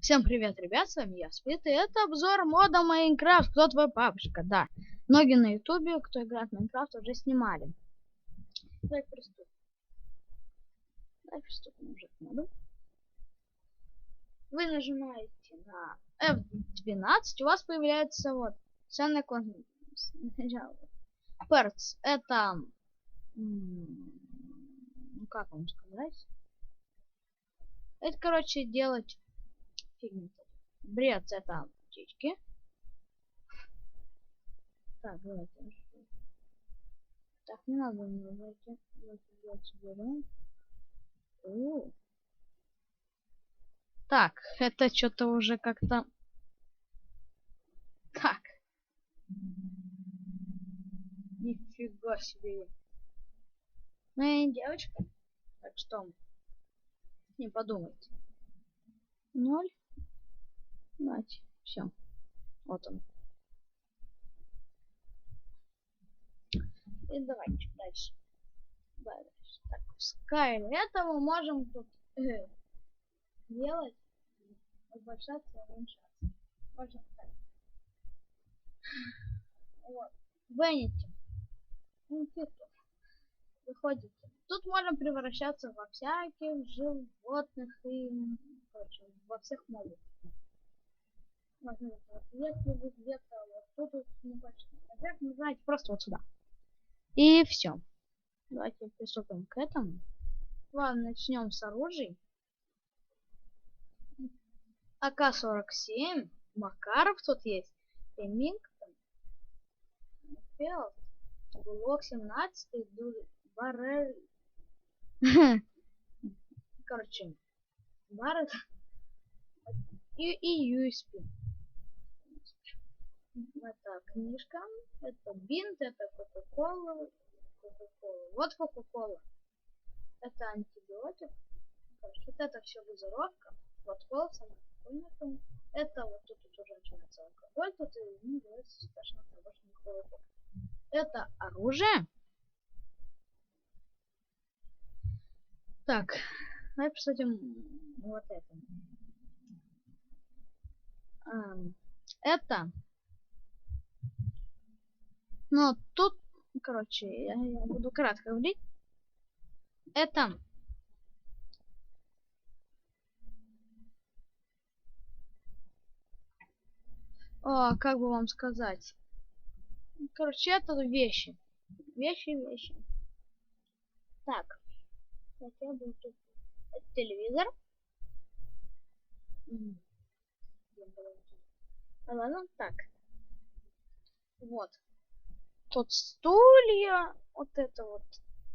Всем привет, ребят, с вами я, Спит, и это обзор мода Майнкрафт. Кто твой папочка? Да. Многие на ютубе, кто играет в Майнкрафт, уже снимали. Давай приступим. Уже к моду. Вы нажимаете на F12, у вас появляется вот ценный контент. Перц, это... Ну как вам сказать? Это, короче, делать фигню. Бред, это птички. Так, давайте. Так, не надо мне зайти. Так, это что-то уже как-то... Так. Нифига себе. Ну, я не девочка. Так что, не подумайте. 0. Нате. Все. Вот он. И давайте дальше. Дальше. Так, пускай это мы можем тут делать, обольшаться, уменьшаться. Можно так. Вот. Венити. Выходите. Тут можно превращаться во всяких животных и, короче, во всех мобов. Возможно, вот если вы где-то вот тут небольшой наверх, нажимаете просто вот сюда. И все. Давайте приступим к этому. Ладно, начнем с оружия. АК-47. Макаров тут есть. Ремингтон. Филд. Глок 17. Баррель. Короче. Баррель. И USP. Это книжка. Это бинт. Это Кока-кола. Вот Кока-кола. Это антибиотик. Короче, вот это все газировка. Вот колса. Это вот тут уже начинается алкоголь. Тут и не говорится страшно того, что никакого эффекта. Это оружие. Так, давай посмотрим вот это. Это. Но тут, короче, я буду кратко говорить. Это. Как бы вам сказать? Короче, это вещи. Вещи. Так. Хотя бы тут. Это телевизор. Ладно, так. Вот. Тут стулья. Вот это вот.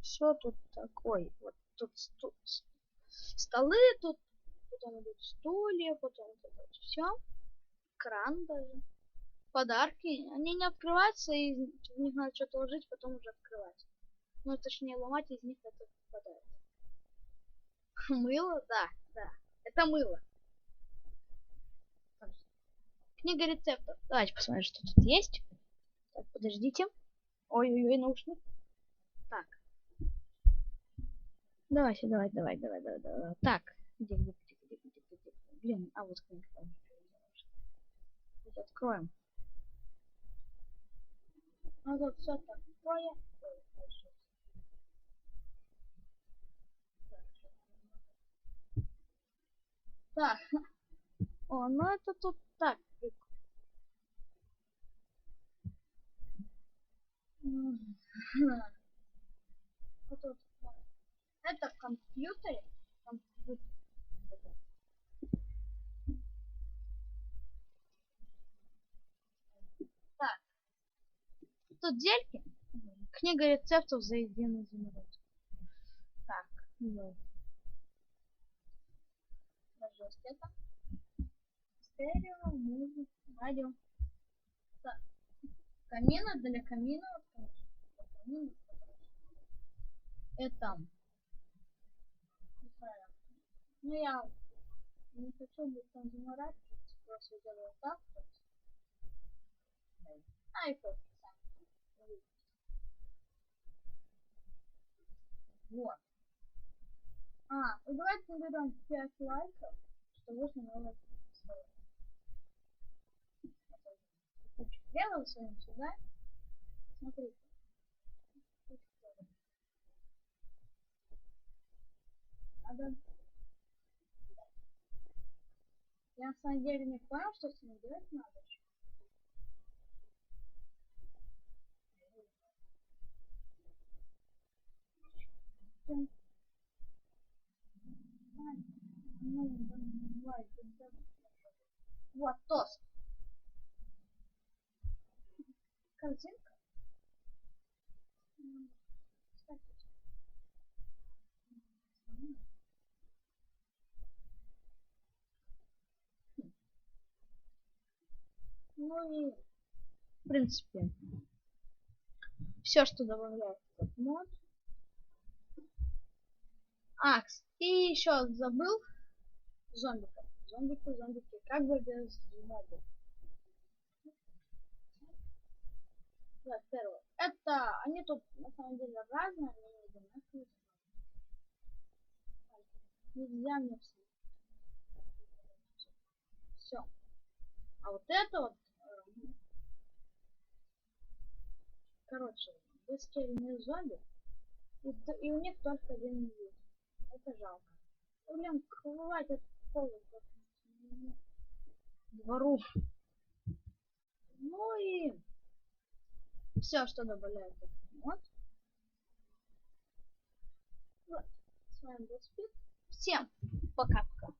Все тут такое. Вот тут столы, тут потом идут стулья, потом вот это вот все. Кран даже. Подарки. Они не открываются, и в них надо что-то ложить, потом уже открывать. Ну, точнее, ломать из них это попадает. Мыло? Да. Это мыло. Книга рецептов. Давайте посмотрим, что тут есть. Так, подождите. Ой-ой-ой, наушник. Так. Давайте. Так. Где? Блин, а вот книга. Давайте откроем. Ну тут все такое. Так. О, ну это тут так. Это в компьютере. Так. Тут дельки. Книга рецептов за единый изумруд. Так. Даже это. Стерео, музыка, радио. Так. Камина для камина. Это. Ну я не хочу быть там заморачиваться. Просто делаю так. И просто. Вот. И давайте наберем 5 лайков, что вышли новые. Лево своим сюда. Смотрите. Надо... Я на самом деле не понял, что с ним делать надо. Вот тост. Картинка. Ну и в принципе все, что добавляет этот мод. И еще забыл зомбиков. Зомбики. Как бы без мобов. Да, первое. Это они тут на самом деле разные, они не одинаковые. Нельзя мне все. А вот это вот, короче, бесчисленные зомби, и у них только один вид. Это жалко. Блин, хватит полностью двору. Ну и все, что добавляет этот мод. Вот. С вами был Спид. Всем пока-пока.